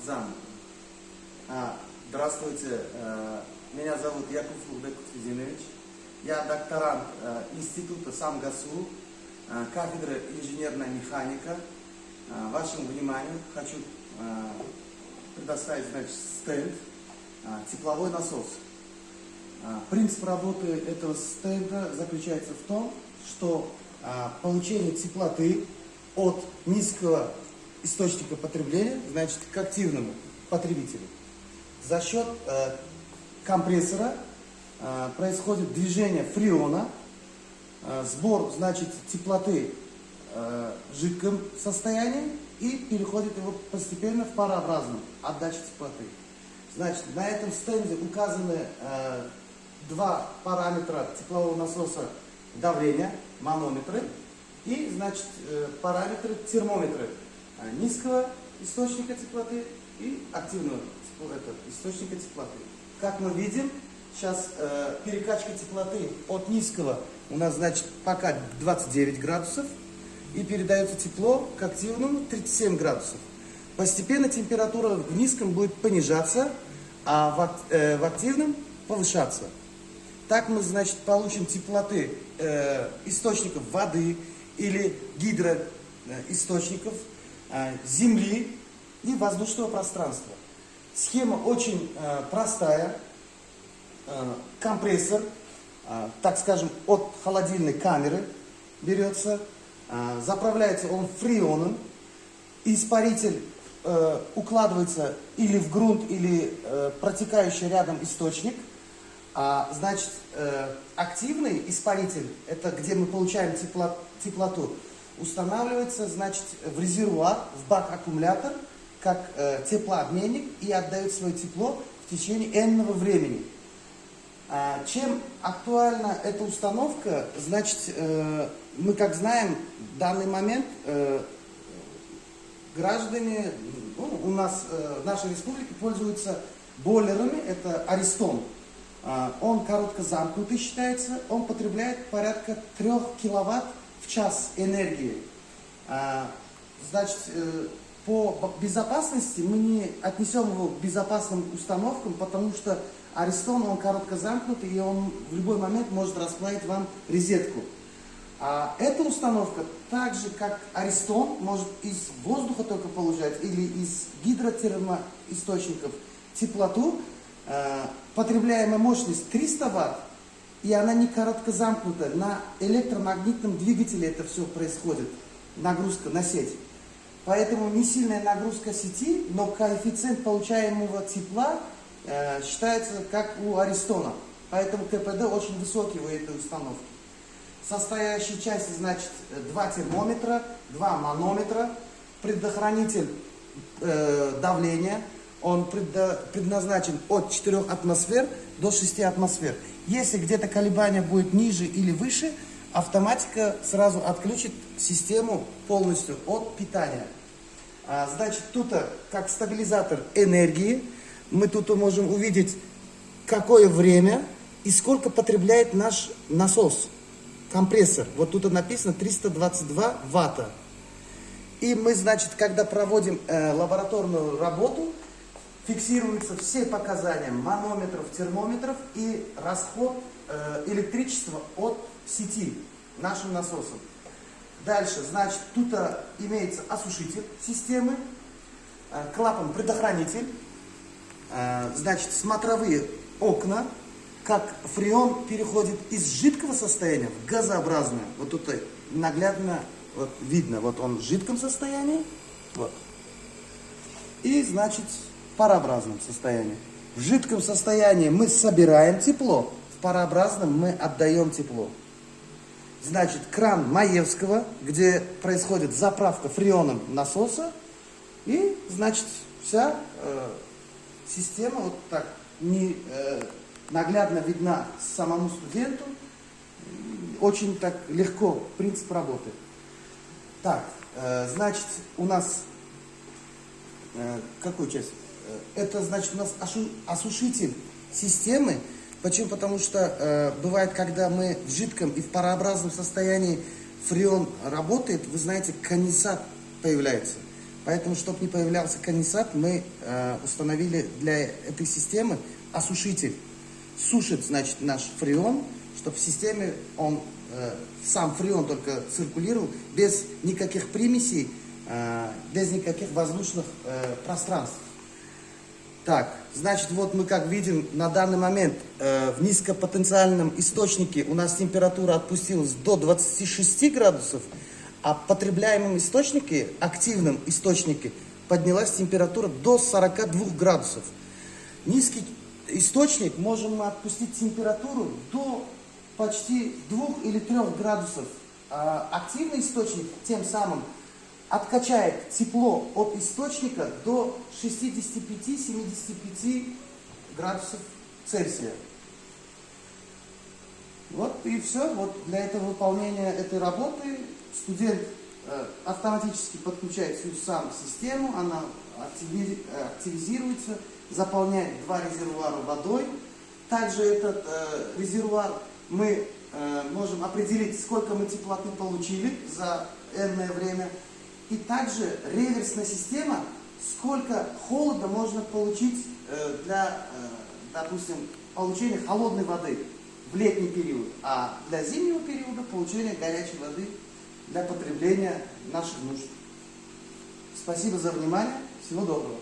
зам. Здравствуйте, меня зовут Яков Улбек Кутвизинович. Я докторант института СамГАСУ, кафедры инженерная механика. Вашему вниманию хочу предоставить, стенд тепловой насос. Принцип работы этого стенда заключается в том, что получение теплоты от низкого источника потребления, к активному потребителю. За счет компрессора происходит движение фреона, сбор, теплоты в жидком состоянии и переходит его постепенно в парообразном, отдача теплоты. На этом стенде указаны два параметра теплового насоса давления, манометры, и, параметры термометры низкого источника теплоты и активного источника теплоты. Как мы видим, сейчас перекачка теплоты от низкого у нас, пока 29 градусов, и передается тепло к активному 37 градусов. Постепенно температура в низком будет понижаться, а в активном повышаться. Так мы, получим теплоты источников воды или гидроисточников, земли и воздушного пространства. Схема очень простая. Компрессор, так скажем, от холодильной камеры берется, заправляется он фреоном, испаритель укладывается или в грунт, или протекающий рядом источник. Активный испаритель, это где мы получаем теплоту, устанавливается, в резервуар, в бак-аккумулятор, как теплообменник, и отдает свое тепло в течение энного времени. Чем актуальна эта установка, мы, как знаем, в данный момент граждане, у нас в нашей республике пользуются бойлерами, это Аристон. Он короткозамкнутый считается, он потребляет порядка 3 киловатт в час энергии. По безопасности мы не отнесем его к безопасным установкам, потому что Аристон, он короткозамкнутый, и он в любой момент может расплавить вам розетку. А эта установка, так же как Аристон, может из воздуха только получать или из гидротермоисточников теплоту. Потребляемая мощность 300 Вт, и она не короткозамкнутая. На электромагнитном двигателе это все происходит, нагрузка на сеть. Поэтому не сильная нагрузка сети, но коэффициент получаемого тепла считается как у Аристона. Поэтому КПД очень высокий у этой установки. Состоящие части, 2 термометра, 2 манометра, предохранитель давления. Он предназначен от 4 атмосфер до 6 атмосфер. Если где-то колебание будет ниже или выше, автоматика сразу отключит систему полностью от питания. Тут как стабилизатор энергии мы тут можем увидеть, какое время и сколько потребляет наш насос, компрессор. Вот тут написано 322 ватта. И мы, когда проводим лабораторную работу, фиксируются все показания манометров, термометров и расход электричества от сети нашим насосом. Дальше, тут имеется осушитель системы, клапан-предохранитель, смотровые окна, как фреон переходит из жидкого состояния в газообразное. Вот тут наглядно видно, вот он в жидком состоянии, и, в парообразном состоянии. В жидком состоянии мы собираем тепло, в парообразном мы отдаем тепло. Кран Маевского, где происходит заправка фреоном насоса, и, вся система вот так наглядно видна самому студенту. Очень так легко принцип работы. Так, у нас какую часть? Это у нас осушитель системы. Почему? Потому что бывает, когда мы в жидком и в парообразном состоянии фреон работает, вы знаете, конденсат появляется. Поэтому, чтобы не появлялся конденсат, мы установили для этой системы осушитель. Сушит, значит, наш фреон, чтобы в системе он, сам фреон только циркулировал, без никаких примесей, без никаких воздушных пространств. Так, значит, вот мы как видим, на данный момент в низкопотенциальном источнике у нас температура опустилась до 26 градусов, а в потребляемом источнике, активном источнике, поднялась температура до 42 градусов. Низкий источник можем мы отпустить температуру до почти 2 или 3 градусов. А активный источник тем самым откачает тепло от источника до 65-75 градусов Цельсия. Вот и все. Вот для этого выполнения этой работы студент автоматически подключает всю сам систему, она активизируется, заполняет 2 резервуара водой. Также этот резервуар мы можем определить, сколько мы теплоты получили за энное время. И также реверсная система, сколько холода можно получить для, допустим, получения холодной воды в летний период, а для зимнего периода получения горячей воды для потребления наших нужд. Спасибо за внимание. Всего доброго.